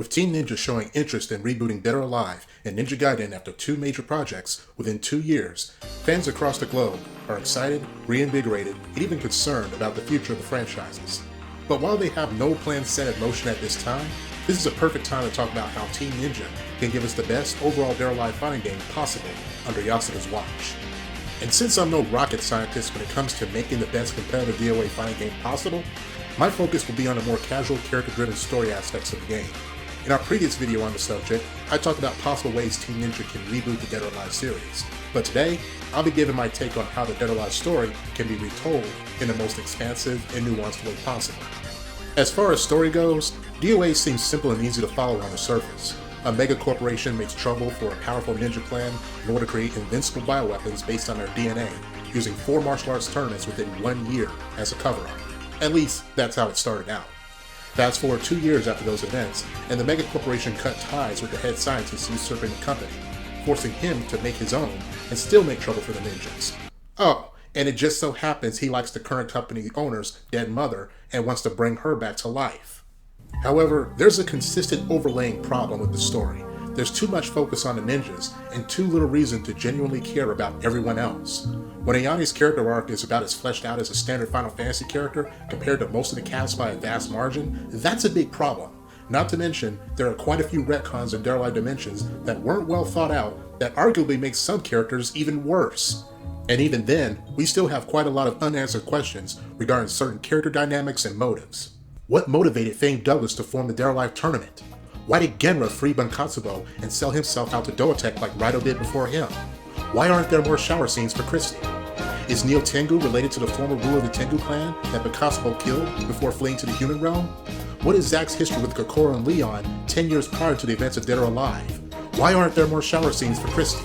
With Team Ninja showing interest in rebooting Dead or Alive and Ninja Gaiden after two major projects within 2 years, fans across the globe are excited, reinvigorated, and even concerned about the future of the franchises. But while they have no plans set in motion at this time, this is a perfect time to talk about how Team Ninja can give us the best overall Dead or Alive fighting game possible under Awesmic's watch. And since I'm no rocket scientist when it comes to making the best competitive DOA fighting game possible, my focus will be on the more casual character-driven story aspects of the game. In our previous video on the subject, I talked about possible ways Team Ninja can reboot the Dead or Alive series, but today, I'll be giving my take on how the Dead or Alive story can be retold in the most expansive and nuanced way possible. As far as story goes, DOA seems simple and easy to follow on the surface. A mega corporation makes trouble for a powerful ninja clan in order to create invincible bioweapons based on their DNA, using 4 martial arts tournaments within 1 year as a cover-up. At least, that's how it started out. Fast forward 2 years after those events, and the mega corporation cut ties with the head scientist usurping the company, forcing him to make his own and still make trouble for the ninjas. Oh, and it just so happens he likes the current company owner's dead mother and wants to bring her back to life. However, there's a consistent overlaying problem with the story. There's too much focus on the ninjas and too little reason to genuinely care about everyone else. When Ayani's character arc is about as fleshed out as a standard Final Fantasy character compared to most of the cast by a vast margin, that's a big problem. Not to mention, there are quite a few retcons in Dead or Alive Dimensions that weren't well thought out that arguably make some characters even worse. And even then, we still have quite a lot of unanswered questions regarding certain character dynamics and motives. What motivated Fame Douglas to form the Dead or Alive tournament? Why did Genra free Bunkatsubo and sell himself out to DOA like Raito did before him? Why aren't there more shower scenes for Christie? Is Neo Tengu related to the former ruler of the Tengu clan that Bunkatsubo killed before fleeing to the human realm? What is Zack's history with Kokoro and Leon 10 years prior to the events of Dead or Alive? Why aren't there more shower scenes for Christie?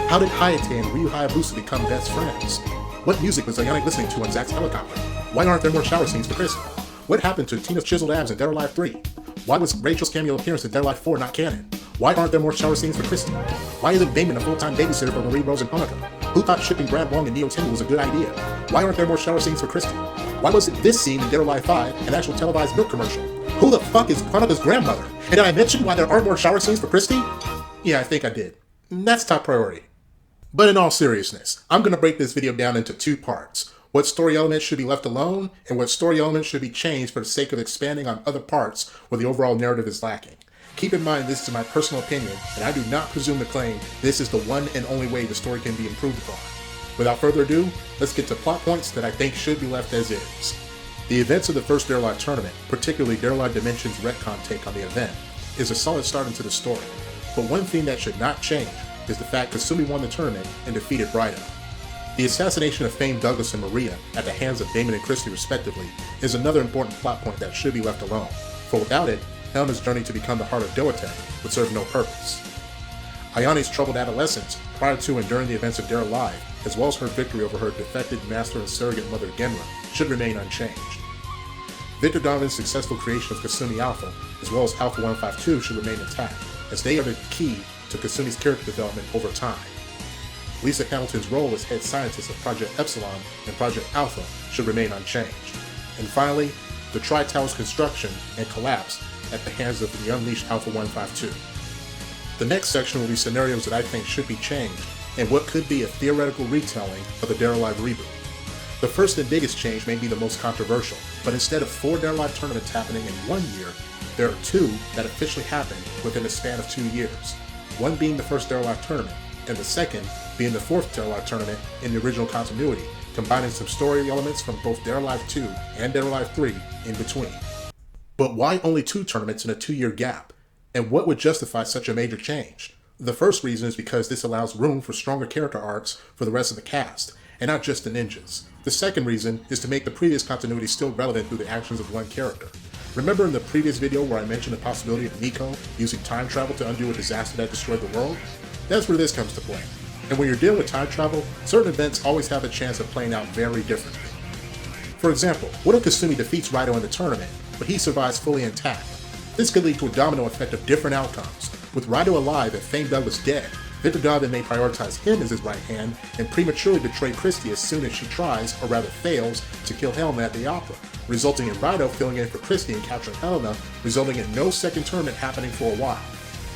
How did Hayate and Ryu Hayabusa become best friends? What music was Ayane listening to on Zack's helicopter? Why aren't there more shower scenes for Christie? What happened to Tina's chiseled abs in Dead or Alive 3? Why was Rachel's cameo appearance in Dead or Alive 4 not canon? Why aren't there more shower scenes for Christie? Why isn't Damon a full-time babysitter for Marie, Rose, and Hanukkah? Who thought shipping Brad Wong and Neo Tengu was a good idea? Why aren't there more shower scenes for Christie? Why wasn't this scene in Dead or Alive 5 an actual televised milk commercial? Who the fuck is Hanukkah's grandmother? And did I mention why there aren't more shower scenes for Christie? Yeah, I think I did. That's top priority. But in all seriousness, I'm going to break this video down into 2 parts. What story elements should be left alone, and what story elements should be changed for the sake of expanding on other parts where the overall narrative is lacking. Keep in mind this is my personal opinion, and I do not presume to claim this is the one and only way the story can be improved upon. Without further ado, let's get to plot points that I think should be left as is. The events of the first Dead or Alive tournament, particularly Dead or Alive Dimensions' retcon take on the event, is a solid start into the story, but one thing that should not change is the fact Kasumi won the tournament and defeated Raito. The assassination of Fame Douglas and Maria at the hands of Damon and Christie respectively is another important plot point that should be left alone, for without it, Helma's journey to become the heart of DOA would serve no purpose. Ayane's troubled adolescence prior to and during the events of Dead or Alive, as well as her victory over her defected master and surrogate mother Genra, should remain unchanged. Victor Donovan's successful creation of Kasumi Alpha, as well as Alpha 152, should remain intact, as they are the key to Kasumi's character development over time. Lisa Hamilton's role as head scientist of Project Epsilon and Project Alpha should remain unchanged. And finally, the Tri-Tower's construction and collapse at the hands of the unleashed Alpha 152. The next section will be scenarios that I think should be changed and what could be a theoretical retelling of the Dead or Alive reboot. The first and biggest change may be the most controversial, but instead of 4 Dead or Alive tournaments happening in 1 year, there are 2 that officially happened within a span of 2 years. One being the first Dead or Alive tournament, and the second being the 4th Dead or Alive tournament in the original continuity, combining some story elements from both Dead or Alive 2 and Dead or Alive 3 in between. But why only 2 tournaments in a 2-year gap? And what would justify such a major change? The first reason is because this allows room for stronger character arcs for the rest of the cast, and not just the ninjas. The second reason is to make the previous continuity still relevant through the actions of one character. Remember in the previous video where I mentioned the possibility of Nico using time travel to undo a disaster that destroyed the world? That's where this comes to play. And when you're dealing with time travel, certain events always have a chance of playing out very differently. For example, what if Kasumi defeats Raito in the tournament, but he survives fully intact? This could lead to a domino effect of different outcomes. With Raito alive and Fame Douglas dead, Victor Donovan may prioritize him as his right hand and prematurely betray Christie as soon as she tries, or rather fails, to kill Helma at the opera, resulting in Rhino filling in for Christy and capturing Helena, resulting in no second tournament happening for a while.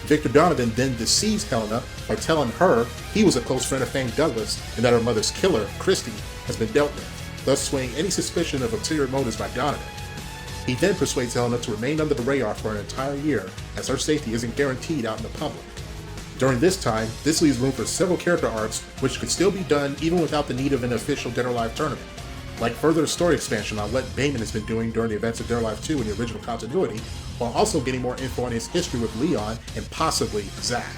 Victor Donovan then deceives Helena by telling her he was a close friend of Fang Douglas and that her mother's killer, Christy, has been dealt with, thus swaying any suspicion of ulterior motives by Donovan. He then persuades Helena to remain under the radar for an entire year, as her safety isn't guaranteed out in the public. During this time, this leaves room for several character arcs which could still be done even without the need of an official Dead or Alive tournament. Like further story expansion on what Bateman has been doing during the events of Dead or Alive 2 in the original continuity, while also getting more info on his history with Leon and possibly Zack.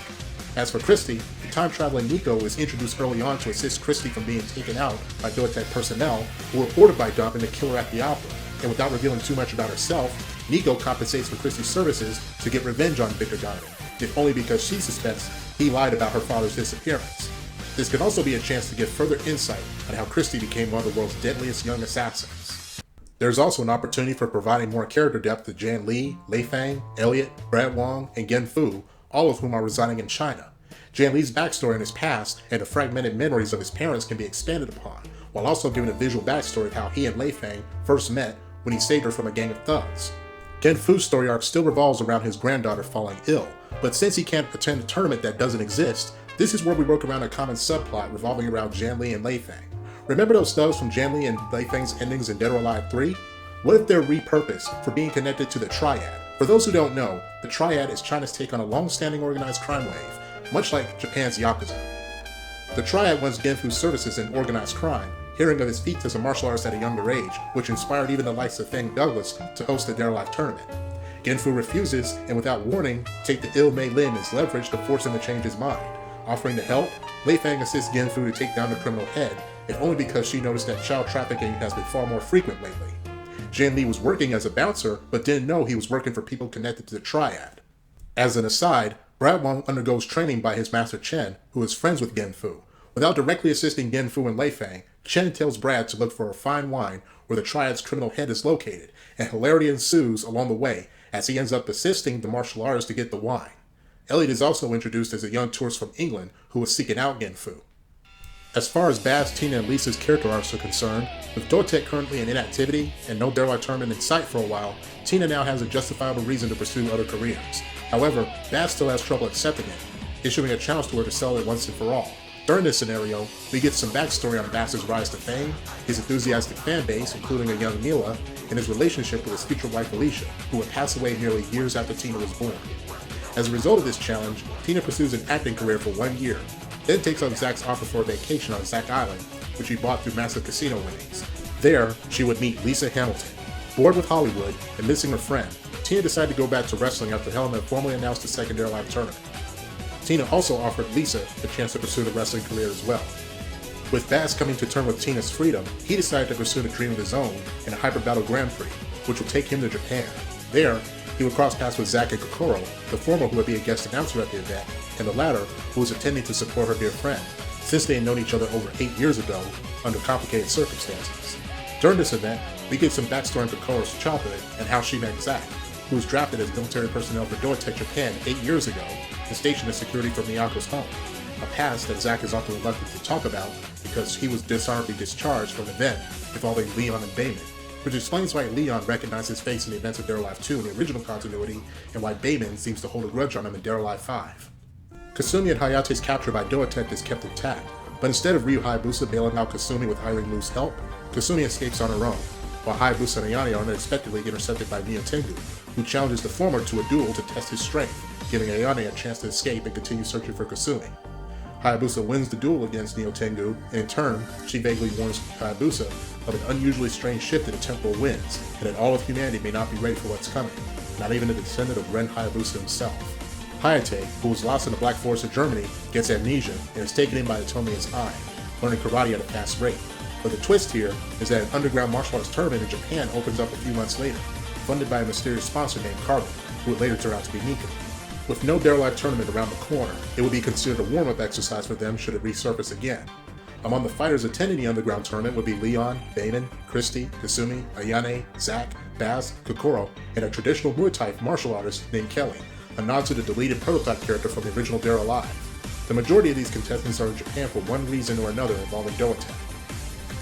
As for Christy, the time-traveling Nico is introduced early on to assist Christy from being taken out by DOA personnel who were ordered by Dump and the killer at the opera, and without revealing too much about herself, Nico compensates for Christy's services to get revenge on Victor Donovan, if only because she suspects he lied about her father's disappearance. This could also be a chance to give further insight on how Christy became one of the world's deadliest young assassins. There's also an opportunity for providing more character depth to Jan Li, Lei Fang, Elliot, Brad Wong, and Gen Fu, all of whom are residing in China. Jan Li's backstory in his past and the fragmented memories of his parents can be expanded upon, while also giving a visual backstory of how he and Lei Fang first met when he saved her from a gang of thugs. Gen Fu's story arc still revolves around his granddaughter falling ill, but since he can't attend a tournament that doesn't exist, this is where we work around a common subplot revolving around Jan Li and Lei Fang. Remember those thugs from Jan Li and Lei Fang's endings in Dead or Alive 3? What if they're repurposed for being connected to the Triad? For those who don't know, the Triad is China's take on a long-standing organized crime wave, much like Japan's Yakuza. The Triad wants Gen Fu's services in organized crime, hearing of his feats as a martial artist at a younger age, which inspired even the likes of Fang Douglas to host the Dead or Alive tournament. Gen Fu refuses, and without warning, take the ill Mei Lin as leverage to force him to change his mind. Offering to help, Lei Fang assists Gen Fu to take down the criminal head, if only because she noticed that child trafficking has been far more frequent lately. Jan Li was working as a bouncer, but didn't know he was working for people connected to the Triad. As an aside, Brad Wong undergoes training by his master Chen, who is friends with Gen Fu. Without directly assisting Gen Fu and Lei Fang, Chen tells Brad to look for a fine wine where the Triad's criminal head is located, and hilarity ensues along the way as he ends up assisting the martial artist to get the wine. Elliot is also introduced as a young tourist from England who was seeking out Gen Fu. As far as Baz, Tina, and Lisa's character arcs are concerned, with DOA currently in inactivity and no Dead or Alive tournament in sight for a while, Tina now has a justifiable reason to pursue other careers. However, Baz still has trouble accepting it, issuing a challenge to her to sell it once and for all. During this scenario, we get some backstory on Baz's rise to fame, his enthusiastic fan base, including a young Mila, and his relationship with his future wife Alicia, who would pass away nearly years after Tina was born. As a result of this challenge, Tina pursues an acting career for 1 year, then takes up Zack's offer for a vacation on Zack Island, which he bought through massive casino winnings. There, she would meet Lisa Hamilton. Bored with Hollywood and missing her friend, Tina decided to go back to wrestling after Helena formally announced the second Dead or Alive tournament. Tina also offered Lisa the chance to pursue the wrestling career as well. With Baz coming to terms with Tina's freedom, he decided to pursue a dream of his own in a Hyper Battle Grand Prix, which would take him to Japan. There, he would cross paths with Zack and Kokoro, the former who would be a guest announcer at the event, and the latter who was attending to support her dear friend, since they had known each other over 8 years ago under complicated circumstances. During this event, we get some backstory on Kokoro's childhood and how she met Zack, who was drafted as military personnel for DOA Japan 8 years ago and stationed as security for Miyako's home, a past that Zack is often reluctant to talk about because he was dishonorably discharged from an event involving Leon and Bayman, which explains why Leon recognized his face in the events of Dead or Alive 2 in the original continuity, and why Bayman seems to hold a grudge on him in Dead or Alive 5. Kasumi and Hayate's capture by DOA is kept intact, but instead of Ryu Hayabusa bailing out Kasumi with hiring Lu's help, Kasumi escapes on her own, while Hayabusa and Ayane are unexpectedly intercepted by Neo Tengu, who challenges the former to a duel to test his strength, giving Ayane a chance to escape and continue searching for Kasumi. Hayabusa wins the duel against Neo Tengu, and in turn, she vaguely warns Hayabusa of an unusually strange shift in the temporal winds, and that all of humanity may not be ready for what's coming, not even the descendant of Ren Hayabusa himself. Hayate, who was lost in the Black Forest of Germany, gets amnesia and is taken in by the Tomiya's eye, learning karate at a fast rate. But the twist here is that an underground martial arts tournament in Japan opens up a few months later, funded by a mysterious sponsor named Carbon, who would later turn out to be Nico. With no Dead or Alive tournament around the corner, it would be considered a warm-up exercise for them should it resurface again. Among the fighters attending the underground tournament would be Leon, Bayman, Christy, Kasumi, Ayane, Zack, Baz, Kokoro, and a traditional Muay Thai martial artist named Kelly, a nod to the deleted prototype character from the original Dead or Alive. The majority of these contestants are in Japan for one reason or another involving DOA.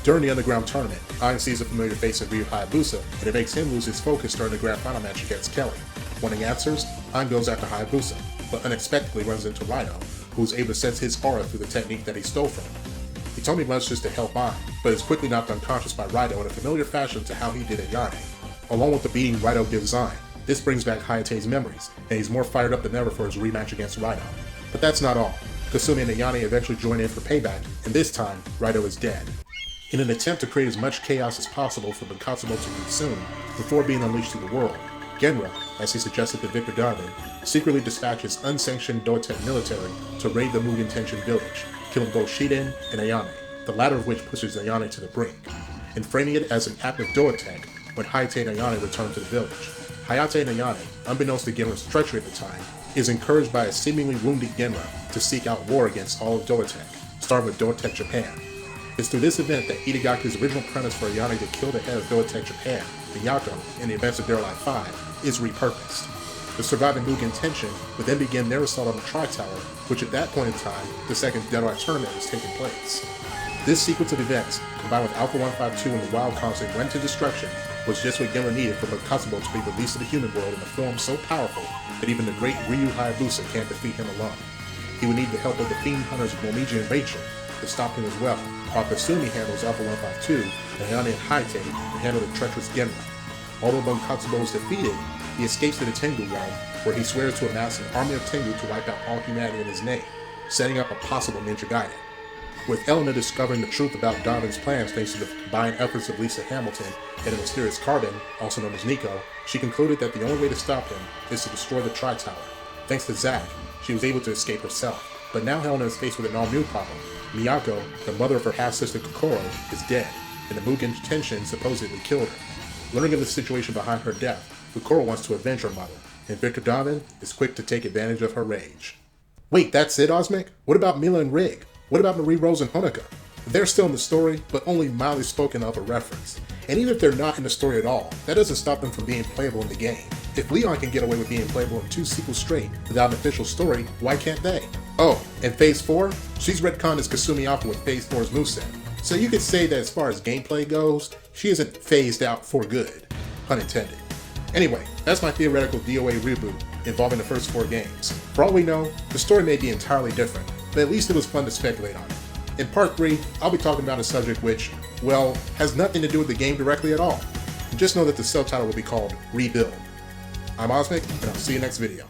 During the underground tournament, Aang sees a familiar face in Ryu Hayabusa, and it makes him lose his focus during the grand final match against Kelly. Wanting answers, Aang goes after Hayabusa, but unexpectedly runs into Rhino, who is able to sense his aura through the technique that he stole from him. He told me runs just to help Aang, but is quickly knocked unconscious by Rhino in a familiar fashion to how he did at Yane. Along with the beating Rhino gives Aang, this brings back Hayate's memories, and he's more fired up than ever for his rematch against Rhino. But that's not all. Kasumi and Ayane eventually join in for payback, and this time, Rhino is dead. In an attempt to create as much chaos as possible for Bankatsubo to consume before being unleashed to the world, Genra, as he suggested to Victor Darwin, secretly dispatches unsanctioned DOA military to raid the Mugen Tenshin village, killing both Shiden and Ayane, the latter of which pushes Ayane to the brink, and framing it as an act of DOA when Hayate and Ayane return to the village. Hayate and Ayane, unbeknownst to Genra's treachery at the time, is encouraged by a seemingly wounded Genra to seek out war against all of DOA, starting with DOA Japan. It's through this event that Itagaki's original premise for Ayane to kill the head of DOA Japan, Miyako, in the events of Dead or Alive 5, is repurposed. The surviving Mugen Tenshin would then begin their assault on the Tri-Tower, which at that point in time, the second Dead or Alive tournament was taking place. This sequence of events, combined with Alpha 152 and the Wild Constant went to destruction, was just what Genra needed for Bankatsubo to be released to the human world in a form so powerful that even the great Ryu Hayabusa can't defeat him alone. He would need the help of the Fiend Hunters Momiji and Rachel to stop him as well, while Kasumi handles Alpha 152, and Ayane and Hayate to handle the treacherous Genra. Although Bankatsubo is defeated, he escapes to the Tengu realm, where he swears to amass an army of Tengu to wipe out all humanity in his name, setting up a possible Ninja Gaiden. With Elena discovering the truth about Donovan's plans thanks to the combined efforts of Lisa Hamilton and a mysterious Carbon, also known as Nico, she concluded that the only way to stop him is to destroy the Tri-Tower. Thanks to Zack, she was able to escape herself, but now Helena is faced with an all-new problem. Miyako, the mother of her half-sister Kokoro, is dead, and the Mugen Tenshin supposedly killed her. Learning of the situation behind her death, Kokoro wants to avenge her mother, and Victor Donovan is quick to take advantage of her rage. Wait, that's it, Awesmic? What about Mila and Rig? What about Marie Rose and Honoka? They're still in the story, but only mildly spoken of a reference. And even if they're not in the story at all, that doesn't stop them from being playable in the game. If Leon can get away with being playable in 2 sequels straight without an official story, why can't they? Oh, and Phase 4? She's retconned as Kasumi Alpha with Phase 4's moveset. So you could say that as far as gameplay goes, she isn't phased out for good. Pun intended. Anyway, that's my theoretical DOA reboot involving the first 4 games. For all we know, the story may be entirely different, but at least it was fun to speculate on it. In Part 3, I'll be talking about a subject which, well, has nothing to do with the game directly at all. Just know that the subtitle will be called Rebuild. I'm Awesmic, and I'll see you next video.